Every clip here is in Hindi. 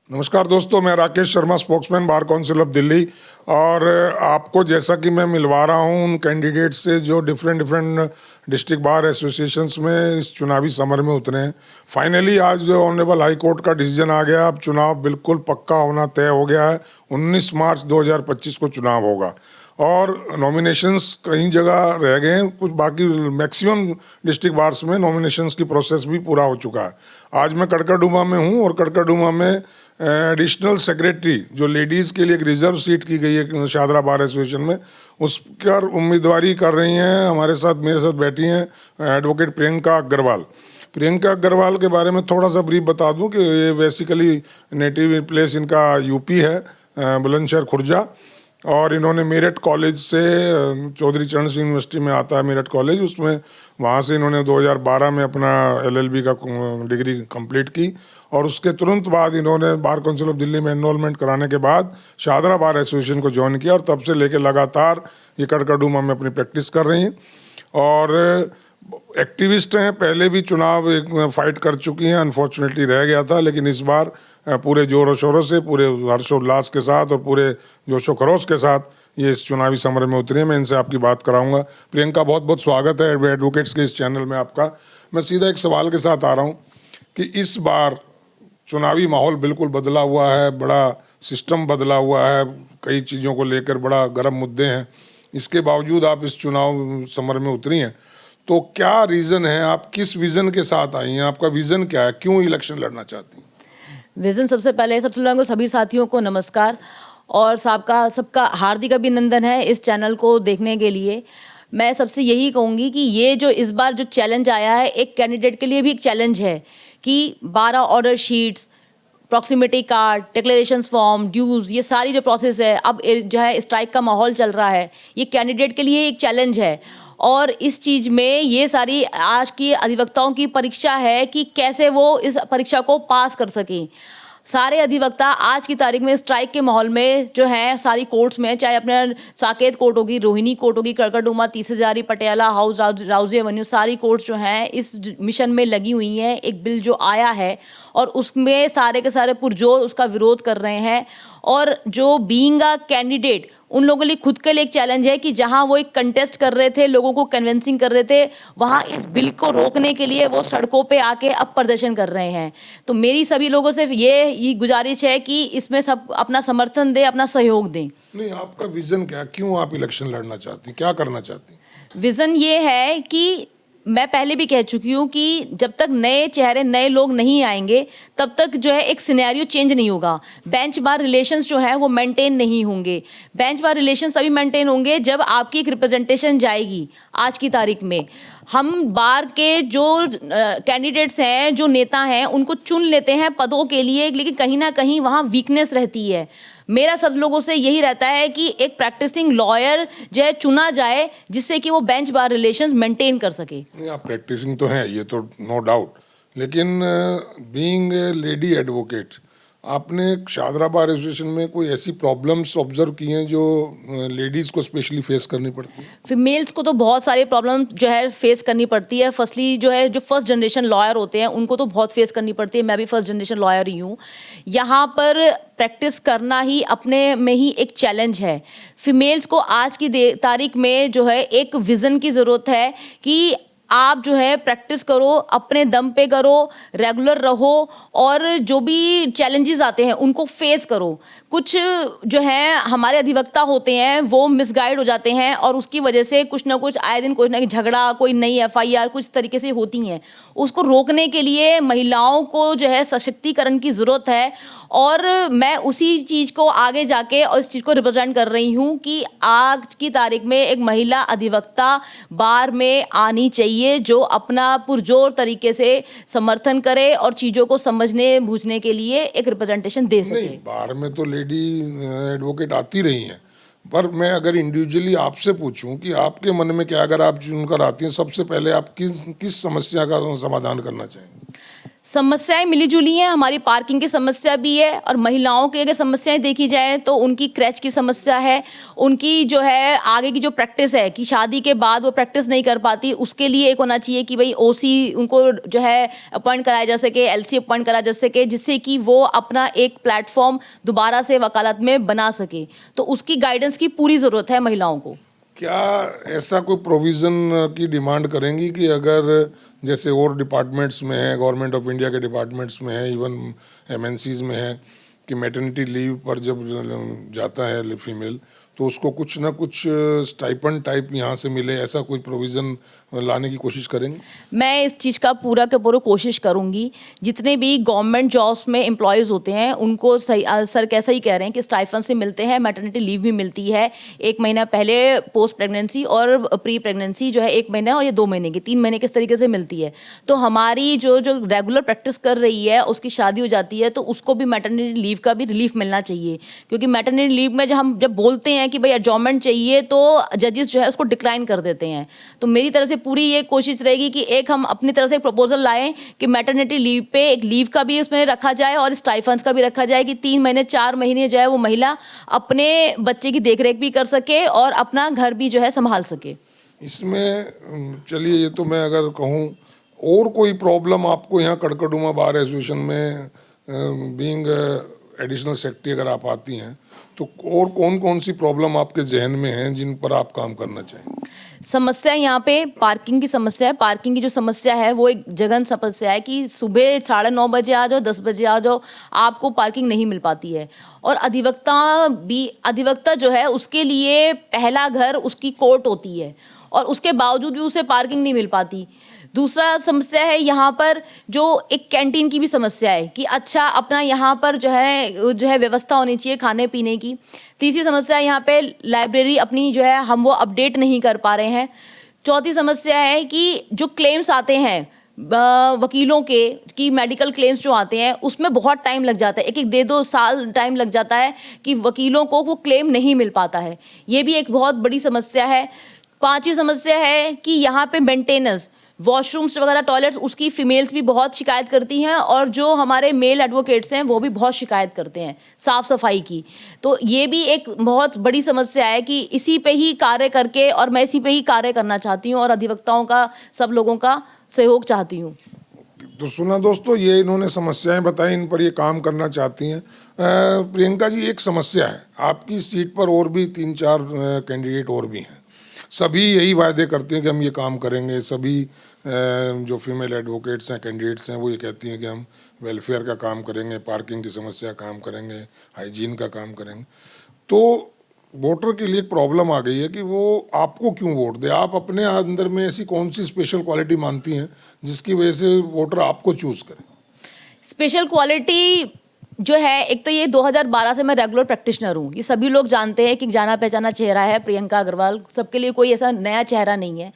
नमस्कार दोस्तों, मैं Rakesh Sharma, spokesman bar council of Delhi. और आपको जैसा कि मैं मिलवा रहा हूं उन कैंडिडेट से जो different different district bar associations में इस चुनावी समर में उतरे हैं। फाइनली आज जो ऑनरेबल हाई कोर्ट का डिसीजन आ गया, अब चुनाव बिल्कुल पक्का होना तय हो गया है। 19 मार्च 2025 को चुनाव होगा और नॉमिनेशंस कई जगह रह गए हैं, कुछ बाकी मैक्सिमम डिस्ट्रिक्ट बार्स में नॉमिनेशंस की प्रोसेस भी पूरा हो चुका है। आज मैं कड़कड़डूमा में हूं और कड़कड़डूमा में एडिशनल सेक्रेटरी जो लेडीज़ के लिए एक रिजर्व सीट की गई है शादरा बार एसोसिएशन में, उस पर उम्मीदवारी कर रही हैं। हमारे साथ मेरे साथ बैठी हैं एडवोकेट प्रियंका अग्रवाल। प्रियंका अग्रवाल के बारे में थोड़ा सा ब्रीफ बता दूं कि ये बेसिकली नेटिव प्लेस इनका यूपी है, बुलंदशहर खुर्जा। और इन्होंने मेरठ कॉलेज से, चौधरी चरण सिंह यूनिवर्सिटी में आता है मेरठ कॉलेज, उसमें वहाँ से इन्होंने 2012 में अपना एलएलबी का डिग्री कंप्लीट की। और उसके तुरंत बाद इन्होंने बार काउंसिल ऑफ दिल्ली में एनरोलमेंट कराने के बाद शादरा बार एसोसिएशन को ज्वाइन किया और तब से लेकर लगातार ये कड़कड़डूमा में अपनी प्रैक्टिस कर रही हैं और एक्टिविस्ट हैं। पहले भी चुनाव एक फाइट कर चुकी हैं, अनफॉर्चुनेटली रह गया था, लेकिन इस बार पूरे जोरों शोरों से, पूरे हर्षोल्लास के साथ और पूरे जोशो खरोश के साथ ये इस चुनावी समर में उतरी है। मैं इनसे आपकी बात कराऊंगा। प्रियंका, बहुत बहुत स्वागत है एडवोकेट्स के इस चैनल में आपका। मैं सीधा एक सवाल के साथ आ रहा हूँ कि इस बार चुनावी माहौल बिल्कुल बदला हुआ है, बड़ा सिस्टम बदला हुआ है, कई चीज़ों को लेकर बड़ा गर्म मुद्दे हैं। इसके बावजूद आप इस चुनाव समर में उतरी हैं, तो क्या रीज़न है? आप किस विज़न के साथ आई हैं? आपका विज़न क्या है? क्यों इलेक्शन लड़ना चाहती हैं? विजन सबसे पहले सभी साथियों को नमस्कार और सबका हार्दिक अभिनंदन है इस चैनल को देखने के लिए। मैं सबसे यही कहूँगी कि ये जो इस बार जो चैलेंज आया है, एक कैंडिडेट के लिए भी एक चैलेंज है कि 12 order sheets, proximity card, declarations form, dues, ये सारी जो प्रोसेस है, अब जो है स्ट्राइक का माहौल चल रहा है, ये कैंडिडेट के लिए एक चैलेंज है। और इस चीज़ में ये सारी आज की अधिवक्ताओं की परीक्षा है कि कैसे वो इस परीक्षा को पास कर सकें। सारे अधिवक्ता आज की तारीख में स्ट्राइक के माहौल में जो है सारी कोर्ट्स में, चाहे अपने साकेत कोर्ट होगी, रोहिणी कोर्ट होगी, कड़कड़डूमा, तीसरी पटियाला हाउस, राउजी एवेन्यू, सारी कोर्ट्स जो हैं इस मिशन में लगी हुई हैं। एक बिल जो आया है और उसमें सारे के सारे पुरजोर उसका विरोध कर रहे हैं। और जो बीइंग अ कैंडिडेट, उन लोगों के लिए खुद के लिए एक चैलेंज है कि जहां वो एक कंटेस्ट कर रहे थे, लोगों को कन्विंसिंग कर रहे थे, वहां इस बिल को रोकने के लिए वो सड़कों पे आके अब प्रदर्शन कर रहे हैं। तो मेरी सभी लोगों से ये गुजारिश है कि इसमें सब अपना समर्थन दें, अपना सहयोग दें। नहीं, आपका विज़न क्या? क्यों आप इलेक्शन लड़ना चाहती? क्या करना चाहती? विज़न ये है कि मैं पहले भी कह चुकी हूँ कि जब तक नए चेहरे, नए लोग नहीं आएंगे, तब तक जो है एक सिनेरियो चेंज नहीं होगा। बेंच बार रिलेशंस जो है वो मेंटेन नहीं होंगे। बेंच बार रिलेशंस तभी मेंटेन होंगे जब आपकी एक रिप्रेजेंटेशन जाएगी। आज की तारीख में हम बार के जो कैंडिडेट्स हैं, जो नेता हैं, उनको चुन लेते हैं पदों के लिए, लेकिन कहीं ना कहीं वहाँ वीकनेस रहती है। मेरा सब लोगों से यही रहता है कि एक प्रैक्टिसिंग लॉयर जो है चुना जाए, जिससे कि वो बेंच बार रिलेशंस मेंटेन कर सके। नहीं, आप प्रैक्टिसिंग तो हैं, ये तो नो डाउट, लेकिन बीइंग ए लेडी एडवोकेट, आपने शादरा बार एसोसिएशन में कोई ऐसी प्रॉब्लम्स ऑब्जर्व की हैं जो लेडीज़ को स्पेशली फेस करनी पड़ती है? फीमेल्स को तो बहुत सारी प्रॉब्लम जो है फेस करनी पड़ती है। फर्स्टली जो है, जो फर्स्ट जनरेशन लॉयर होते हैं, उनको तो बहुत फेस करनी पड़ती है। मैं भी फर्स्ट जनरेशन लॉयर ही हूँ। यहाँ पर प्रैक्टिस करना ही अपने में ही एक चैलेंज है। फीमेल्स को आज की तारीख में जो है एक विज़न की ज़रूरत है कि आप जो है प्रैक्टिस करो, अपने दम पे करो, रेगुलर रहो और जो भी चैलेंजेस आते हैं उनको फेस करो। कुछ जो है हमारे अधिवक्ता होते हैं वो मिसगाइड हो जाते हैं और उसकी वजह से कुछ ना कुछ आए दिन कोई ना झगड़ा, कोई नई एफआईआर कुछ तरीके से होती हैं। उसको रोकने के लिए महिलाओं को जो है सशक्तिकरण की ज़रूरत है और मैं उसी चीज़ को आगे जाके और इस चीज़ को रिप्रेजेंट कर रही हूँ कि आज की तारीख में एक महिला अधिवक्ता बार में आनी चाहिए, जो अपना पुरजोर तरीके से समर्थन करे और चीज़ों को समझने बूझने के लिए एक रिप्रेजेंटेशन दे सके। नहीं, बार में तो लेडी एडवोकेट आती रही हैं, पर मैं अगर इंडिविजुअली आपसे पूछूं कि आपके मन में क्या, अगर आप चुनकर आती हैं, सबसे पहले आप किस समस्या का समाधान करना चाहेंगे? समस्याएं मिली-जुली हैं, हमारी पार्किंग की समस्या भी है और महिलाओं की अगर समस्याएं देखी जाए तो उनकी क्रैच की समस्या है, उनकी जो है आगे की जो प्रैक्टिस है कि शादी के बाद वो प्रैक्टिस नहीं कर पाती, उसके लिए एक होना चाहिए कि भाई ओसी उनको जो है अपॉइंट कराया जा सके, एलसी अपॉइंट कराया जा सके, जिससे कि वो अपना एक प्लेटफॉर्म दोबारा से वकालत में बना सके। तो उसकी गाइडेंस की पूरी ज़रूरत है महिलाओं को। क्या ऐसा कोई प्रोविज़न की डिमांड करेंगी कि अगर जैसे और डिपार्टमेंट्स में है, गवर्नमेंट ऑफ इंडिया के डिपार्टमेंट्स में है, इवन एमएनसीज में है, कि मैटरनिटी लीव पर जब जाता है फीमेल तो उसको कुछ ना कुछ स्टाइपेंड टाइप यहाँ से मिले, ऐसा कोई प्रोविज़न लाने की कोशिश करेंगे? मैं इस चीज़ का पूरा का पूरा कोशिश करूँगी। जितने भी गवर्नमेंट जॉब्स में एम्प्लॉयज़ होते हैं उनको सही सर कैसा ही कह रहे हैं कि स्टाइपेंड से मिलते हैं, मैटरनिटी लीव भी मिलती है 1 महीना पहले पोस्ट प्रेगनेंसी और प्री प्रेगनेंसी जो है 1 महीना और ये 2 महीने की 3 महीने किस तरीके से मिलती है। तो हमारी जो रेगुलर प्रैक्टिस कर रही है उसकी शादी हो जाती है तो उसको भी मैटरनिटी लीव का भी रिलीफ मिलना चाहिए, क्योंकि मैटरनिटी लीव में हम जब बोलते हैं कि भाई एडजॉर्नमेंट चाहिए तो जजेस जो है उसको डिक्लाइन कर देते हैं। तो मेरी तरफ से पूरी ये कोशिश रहेगी कि एक हम अपनी तरफ से एक प्रपोजल लाएं कि मैटरनिटी लीव पे एक लीव का भी उसमें रखा जाए और स्टाइफंड्स का भी रखा जाए कि 3 महीने 4 महीने जो है वो महिला अपने बच्चे की देखरेख भी कर सके और अपना घर भी जो है संभाल सके। इसमें चलिए, ये तो मैं अगर कहूँ और कोई प्रॉब्लम आपको यहाँ कड़कड़ुमा बार एसोसिएशन में बीइंग एडिशनल सेक्रेटरी अगर आप आती हैं तो और कौन कौन सी प्रॉब्लम आपके जहन में हैं जिन पर आप काम करना चाहेंगे? समस्या यहाँ पे पार्किंग की समस्या है। पार्किंग की जो समस्या है वो एक जघन समस्या है कि सुबह 9:30 बजे आ जाओ, 10 बजे आ जाओ, आपको पार्किंग नहीं मिल पाती है। और अधिवक्ता जो है उसके लिए पहला घर उसकी कोर्ट होती है और उसके बावजूद भी उसे पार्किंग नहीं मिल पाती। दूसरा समस्या है यहाँ पर जो एक कैंटीन की भी समस्या है कि अच्छा अपना यहाँ पर जो है व्यवस्था होनी चाहिए खाने पीने की। तीसरी समस्या यहाँ पे लाइब्रेरी अपनी जो है हम वो अपडेट नहीं कर पा रहे हैं। चौथी समस्या है कि जो क्लेम्स आते हैं वकीलों के कि मेडिकल क्लेम्स जो आते हैं उसमें बहुत टाइम लग जाता है, 1-1 1.5 साल टाइम लग जाता है कि वकीलों को वो क्लेम नहीं मिल पाता है। ये भी एक बहुत बड़ी समस्या है। पांचवी समस्या है कि यहाँ पे मेंटेनेंस, वॉशरूम्स वगैरह, टॉयलेट्स, उसकी फीमेल्स भी बहुत शिकायत करती हैं और जो हमारे मेल एडवोकेट्स हैं वो भी बहुत शिकायत करते हैं साफ़ सफाई की। तो ये भी एक बहुत बड़ी समस्या है कि इसी पे ही कार्य करके, और मैं इसी पे ही कार्य करना चाहती हूँ और अधिवक्ताओं का, सब लोगों का सहयोग चाहती हूँ। तो सुना दोस्तों, ये इन्होंने समस्याएं बताई, इन पर ये काम करना चाहती हैं। प्रियंका जी, एक समस्या है, आपकी सीट पर और भी 3-4 कैंडिडेट और भी हैं, सभी यही वायदे करते हैं कि हम ये काम करेंगे। सभी जो फीमेल एडवोकेट्स हैं, कैंडिडेट्स हैं, वो ये कहती हैं कि हम वेलफेयर का काम करेंगे, पार्किंग की समस्या का काम करेंगे, हाइजीन का काम करेंगे। तो वोटर के लिए एक प्रॉब्लम आ गई है कि वो आपको क्यों वोट दे। आप अपने अंदर में ऐसी कौन सी स्पेशल क्वालिटी मानती हैं जिसकी वजह से वोटर आपको चूज करे? स्पेशल क्वालिटी जो है, एक तो ये 2012 से मैं रेगुलर प्रैक्टिशनर हूँ, ये सभी लोग जानते हैं कि जाना पहचाना चेहरा है प्रियंका अग्रवाल, सबके लिए कोई ऐसा नया चेहरा नहीं है।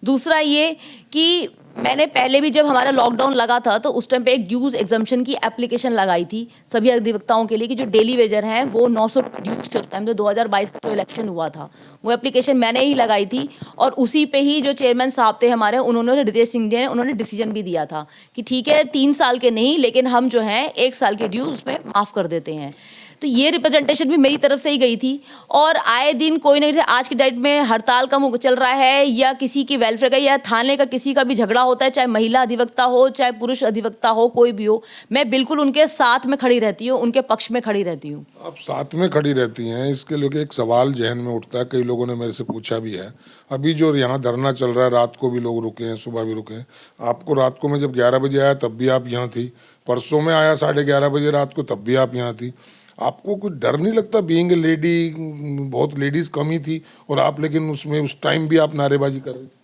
दूसरा ये कि मैंने पहले भी जब हमारा लॉकडाउन लगा था तो उस टाइम पे एक ड्यूज एग्जम्पशन की एप्लीकेशन लगाई थी सभी अधिवक्ताओं के लिए कि जो डेली वेजर हैं वो 900 रुपये ड्यूज थे उस टाइम, जो 2022 का जो इलेक्शन हुआ था वो एप्लीकेशन मैंने ही लगाई थी। और उसी पे ही जो चेयरमैन साहब थे हमारे, उन्होंने, रितेश सिंह जी ने, उन्होंने डिसीजन भी दिया था कि ठीक है 3 साल के नहीं, लेकिन हम जो हैं 1 साल के ड्यूज उसमें माफ़ कर देते हैं। तो ये रिप्रेजेंटेशन भी मेरी तरफ से ही गई थी। और आए दिन कोई ना, जैसे आज की डेट में हड़ताल का मुँह चल रहा है या किसी की वेलफेयर का या थाने का किसी का भी झगड़ा होता है, चाहे महिला अधिवक्ता हो चाहे पुरुष अधिवक्ता हो, कोई भी हो, मैं बिल्कुल उनके साथ में खड़ी रहती हूँ, उनके पक्ष में खड़ी रहती हूँ। आप साथ में खड़ी रहती हैं, इसके लिए एक सवाल जहन में उठता है, कई लोगों ने मेरे से पूछा भी है। अभी जो यहाँ धरना चल रहा है, रात को भी लोग रुके हैं, सुबह भी रुके हैं। आपको रात को मैं जब 11 बजे आया तब भी आप यहाँ थी, परसों में आया 11:30 बजे रात को तब भी आप यहाँ थी। आपको कुछ डर नहीं लगता? बीइंग ए लेडी, बहुत लेडीज कम ही थी और आप, लेकिन उसमें उस टाइम भी आप नारेबाजी कर रहे थे।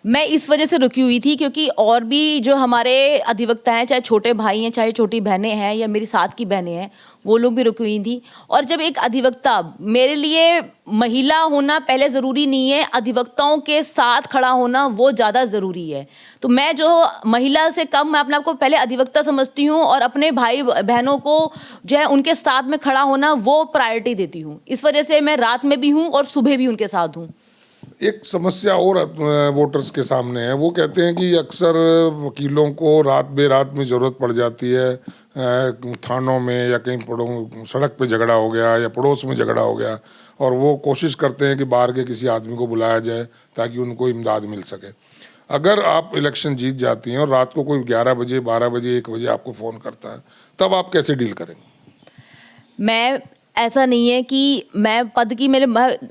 मैं इस वजह से रुकी हुई थी क्योंकि और भी जो हमारे अधिवक्ता हैं, चाहे छोटे भाई हैं चाहे छोटी बहनें हैं या मेरी साथ की बहनें हैं, वो लोग भी रुकी हुई थी। और जब एक अधिवक्ता, मेरे लिए महिला होना पहले ज़रूरी नहीं है, अधिवक्ताओं के साथ खड़ा होना वो ज़्यादा ज़रूरी है। तो मैं जो महिला से कम, मैं अपने आप को पहले अधिवक्ता समझती हूँ और अपने भाई बहनों को जो है उनके साथ में खड़ा होना वो प्रायोरिटी देती हूँ। इस वजह से मैं रात में भी हूँ और सुबह भी उनके साथ हूँ। एक समस्या और वोटर्स के सामने है। वो कहते हैं कि अक्सर वकीलों को रात बेरात में ज़रूरत पड़ जाती है, थानों में या कहीं सड़क पे झगड़ा हो गया या पड़ोस में झगड़ा हो गया, और वो कोशिश करते हैं कि बाहर के किसी आदमी को बुलाया जाए ताकि उनको इमदाद मिल सके। अगर आप इलेक्शन जीत जाती हैं और रात को कोई 11 बजे, 12 बजे, 1 बजे आपको फ़ोन करता है, तब आप कैसे डील करेंगे? मैं ऐसा नहीं है कि मैं पद की मैं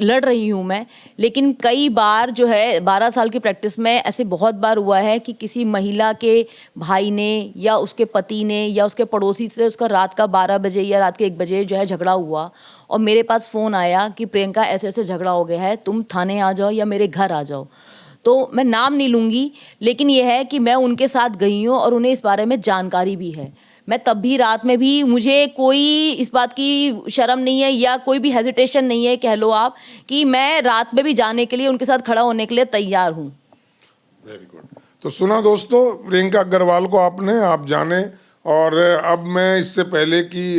लड़ रही हूँ मैं, लेकिन कई बार जो है 12 साल की प्रैक्टिस में ऐसे बहुत बार हुआ है कि किसी महिला के भाई ने या उसके पति ने या उसके पड़ोसी से उसका रात का 12 बजे या रात के 1 बजे जो है झगड़ा हुआ और मेरे पास फ़ोन आया कि प्रियंका ऐसे ऐसे झगड़ा हो गया है, तुम थाने आ जाओ या मेरे घर आ जाओ। तो मैं नाम नहीं लूँगी, लेकिन ये है कि मैं उनके साथ गई हूँ और उन्हें इस बारे में जानकारी भी है। मैं तब भी रात में भी, मुझे कोई इस बात की शर्म नहीं है या कोई भी हेजिटेशन नहीं है, कह लो आप, कि मैं रात में भी जाने के लिए उनके साथ खड़ा होने के लिए तैयार हूँ। Very good. तो सुना दोस्तों, प्रियंका अग्रवाल को आप जाने। और अब मैं इससे पहले कि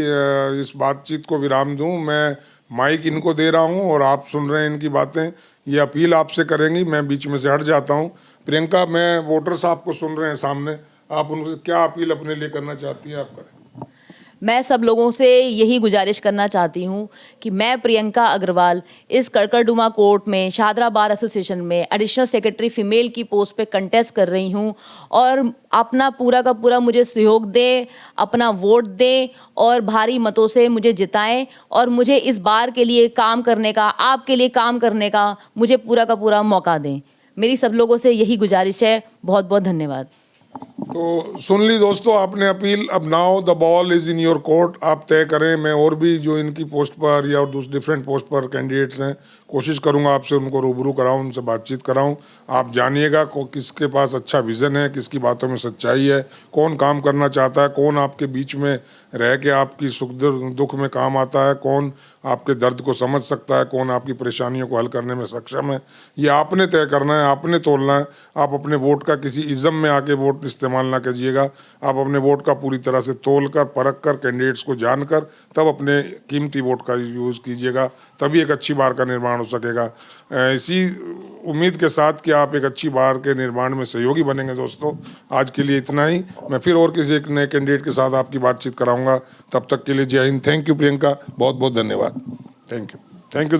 इस बातचीत को विराम दूं, मैं माइक इनको दे रहा हूं और आप सुन रहे हैं इनकी बातें। ये अपील आपसे करेंगी, मैं बीच में से हट जाता हूं। प्रियंका, मैं वोटर्स आपको सुन रहे हैं सामने, आप उनसे क्या अपील अपने लिए करना चाहती हैं, आप करें। मैं सब लोगों से यही गुजारिश करना चाहती हूँ कि मैं प्रियंका अग्रवाल इस कड़कड़डुमा कोर्ट में शाहदरा बार एसोसिएशन में एडिशनल सेक्रेटरी फीमेल की पोस्ट पे कंटेस्ट कर रही हूँ, और अपना पूरा का पूरा मुझे सहयोग दें, अपना वोट दें और भारी मतों से मुझे जिताएं, और मुझे इस बार के लिए काम करने का, आपके लिए काम करने का मुझे पूरा का पूरा मौका दें। मेरी सब लोगों से यही गुजारिश है। बहुत बहुत धन्यवाद। तो सुन ली दोस्तों आपने अपील। अब now the ball is in your court, आप तय करें। मैं और भी जो इनकी पोस्ट पर या और दूसरे डिफरेंट पोस्ट पर कैंडिडेट्स हैं, कोशिश करूंगा आपसे उनको रूबरू कराऊं, उनसे बातचीत कराऊं। आप जानिएगा किसके पास अच्छा विज़न है, किसकी बातों में सच्चाई है, कौन काम करना चाहता है, कौन आपके बीच में रह के आपकी सुख दुख में काम आता है, कौन आपके दर्द को समझ सकता है, कौन आपकी परेशानियों को हल करने में सक्षम है। ये आपने तय करना है, आपने तोलना है। आप अपने वोट का किसी इज़्म में आके वोट इस्तेमाल ना कीजिएगा। आप अपने वोट का पूरी तरह से तोल कर, परख कर, कैंडिडेट्स को जानकर तब अपने कीमती वोट का यूज़ कीजिएगा, तभी एक अच्छी बार का निर्माण हो सकेगा। इसी उम्मीद के साथ कि आप एक अच्छी बार के निर्माण में सहयोगी बनेंगे दोस्तों, आज के लिए इतना ही। मैं फिर और किसी एक नए कैंडिडेट के साथ आपकी बातचीत कराऊंगा। तब तक के लिए जय हिंद। थैंक यू प्रियंका, बहुत बहुत धन्यवाद। Thank you. Thank you.